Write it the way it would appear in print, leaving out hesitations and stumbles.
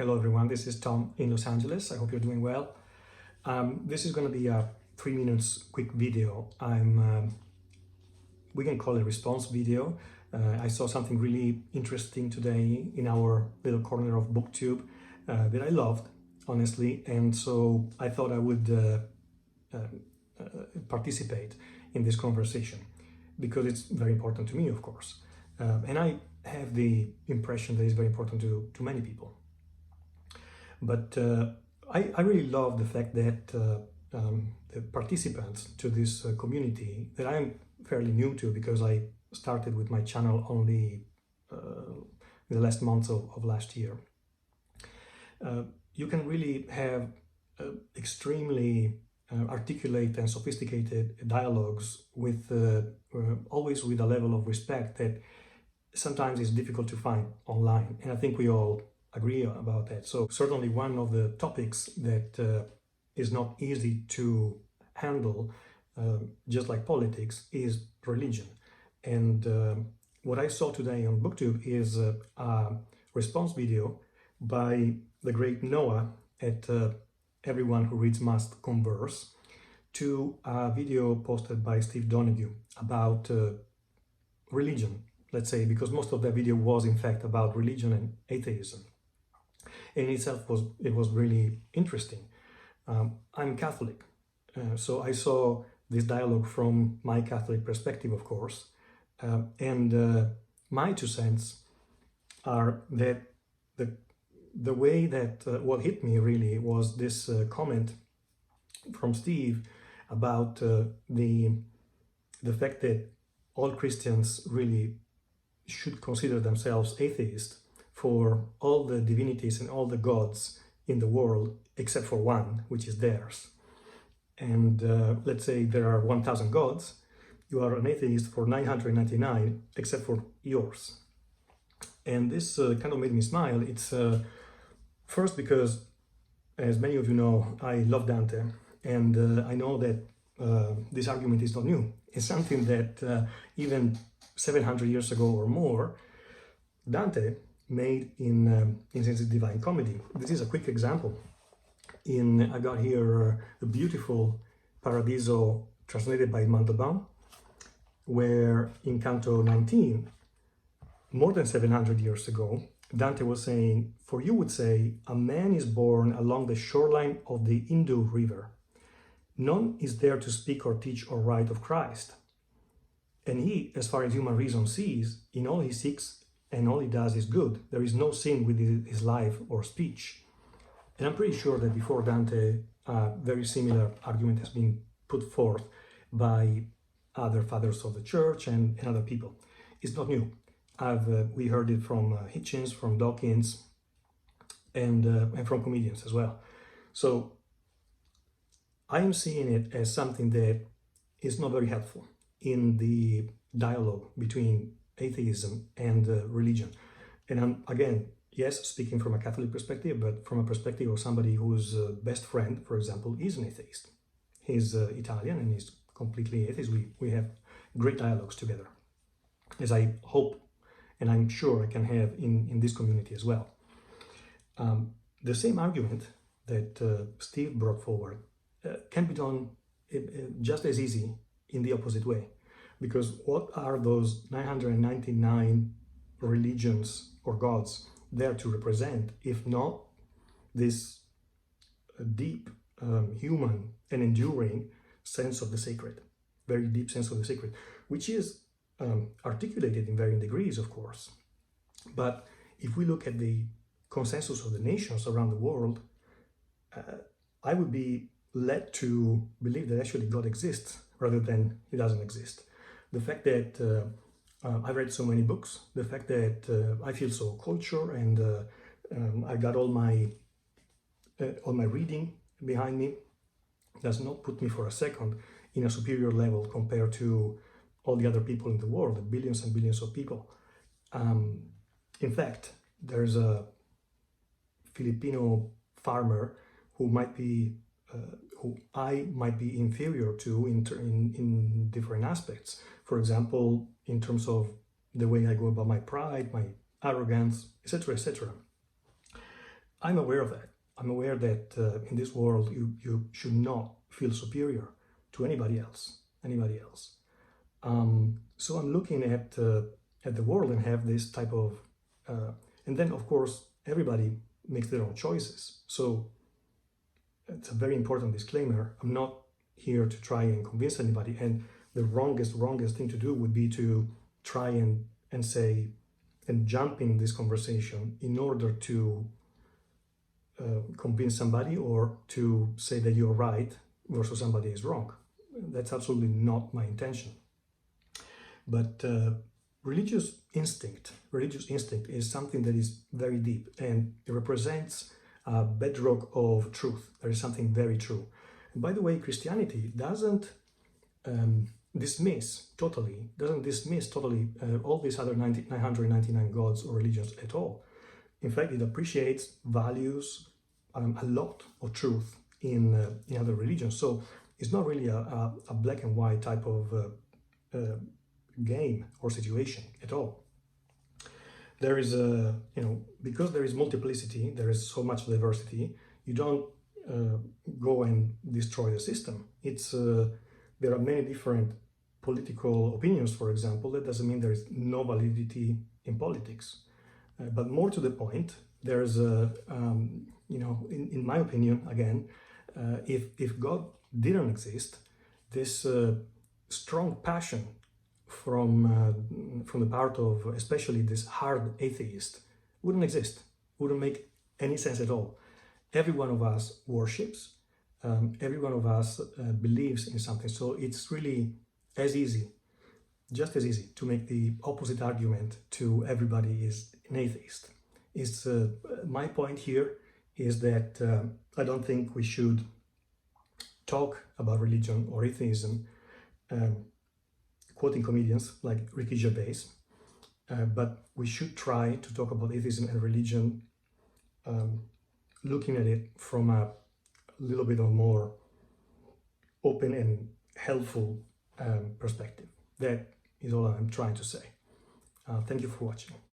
Hello everyone, this is Tom in Los Angeles. I hope you're doing well. This is going to be a 3 minutes quick video. We can call it a response video. I saw something really interesting today in our little corner of BookTube that I loved, honestly, and so I thought I would participate in this conversation because it's very important to me, of course. And I have the impression that it's very important to many people. But I really love the fact that the participants to this community that I'm fairly new to, because I started with my channel only in the last months of last year. You can really have extremely articulate and sophisticated dialogues with always with a level of respect that sometimes is difficult to find online, and I think we all agree about that. So certainly one of the topics that is not easy to handle, just like politics, is religion. And what I saw today on BookTube is a response video by the great Noah at Everyone Who Reads Must Converse to a video posted by Steve Donoghue about religion, let's say, because most of the video was in fact about religion and atheism. In itself it was really interesting. I'm Catholic, so I saw this dialogue from my Catholic perspective, of course, and my 2 cents are that the way that what hit me really was this comment from Steve about the fact that all Christians really should consider themselves atheists for all the divinities and all the gods in the world except for one, which is theirs. And let's say there are 1,000 gods, you are an atheist for 999 except for yours. And this kind of made me smile. It's first because, as many of you know, I love Dante, and I know that this argument is not new. It's something that even 700 years ago or more, Dante made in his Divine Comedy. This is a quick example. I got here the beautiful Paradiso translated by Montauban, where in Canto 19, more than 700 years ago, Dante was saying, "For you would say, a man is born along the shoreline of the Indus River. None is there to speak or teach or write of Christ. And he, as far as human reason sees, in all he seeks and all he does is good. There is no sin with his life or speech." And I'm pretty sure that before Dante, a very similar argument has been put forth by other fathers of the church and other people. It's not new. We heard it from Hitchens, from Dawkins, and from comedians as well. So I am seeing it as something that is not very helpful in the dialogue between atheism and religion. And I'm, again, yes, speaking from a Catholic perspective, but from a perspective of somebody whose best friend, for example, is an atheist. He's Italian and he's completely atheist. We have great dialogues together, as I hope and I'm sure I can have in this community as well. The same argument that Steve brought forward can be done just as easy in the opposite way. Because what are those 999 religions or gods there to represent, if not this deep, human and enduring sense of the sacred, very deep sense of the sacred, which is articulated in varying degrees, of course. But if we look at the consensus of the nations around the world, I would be led to believe that actually God exists rather than he doesn't exist. The fact that I've read so many books, the fact that I feel so cultured and I got all my reading behind me does not put me for a second in a superior level compared to all the other people in the world, the billions and billions of people. In fact, there's a Filipino farmer who I might be inferior to in different aspects. For example, in terms of the way I go about my pride, my arrogance, etc., etc. I'm aware of that. I'm aware that in this world you should not feel superior to anybody else. So I'm looking at the world and have this type of, and then of course everybody makes their own choices. So it's a very important disclaimer. I'm not here to try and convince anybody. And the wrongest thing to do would be to try and say and jump in this conversation in order to convince somebody or to say that you're right versus somebody is wrong. That's absolutely not my intention. But religious instinct is something that is very deep, and it represents a bedrock of truth. There is something very true. And by the way, Christianity doesn't dismiss totally all these other 999 gods or religions at all. In fact, it appreciates, values a lot of truth in other religions. So it's not really a black and white type of game or situation at all. There is because there is multiplicity, there is so much diversity, you don't go and destroy the system. It's there are many different political opinions, for example. That doesn't mean there is no validity in politics. But more to the point, there's in my opinion, again, if God didn't exist, this strong passion from the part of especially this hard atheist wouldn't exist, wouldn't make any sense at all. Every one of us worships, every one of us believes in something, so it's really just as easy to make the opposite argument to everybody is an atheist. It's my point here is that I don't think we should talk about religion or atheism quoting comedians like Ricky Gervais, but we should try to talk about atheism and religion looking at it from a little bit of more open and helpful perspective. That is all I'm trying to say. Thank you for watching.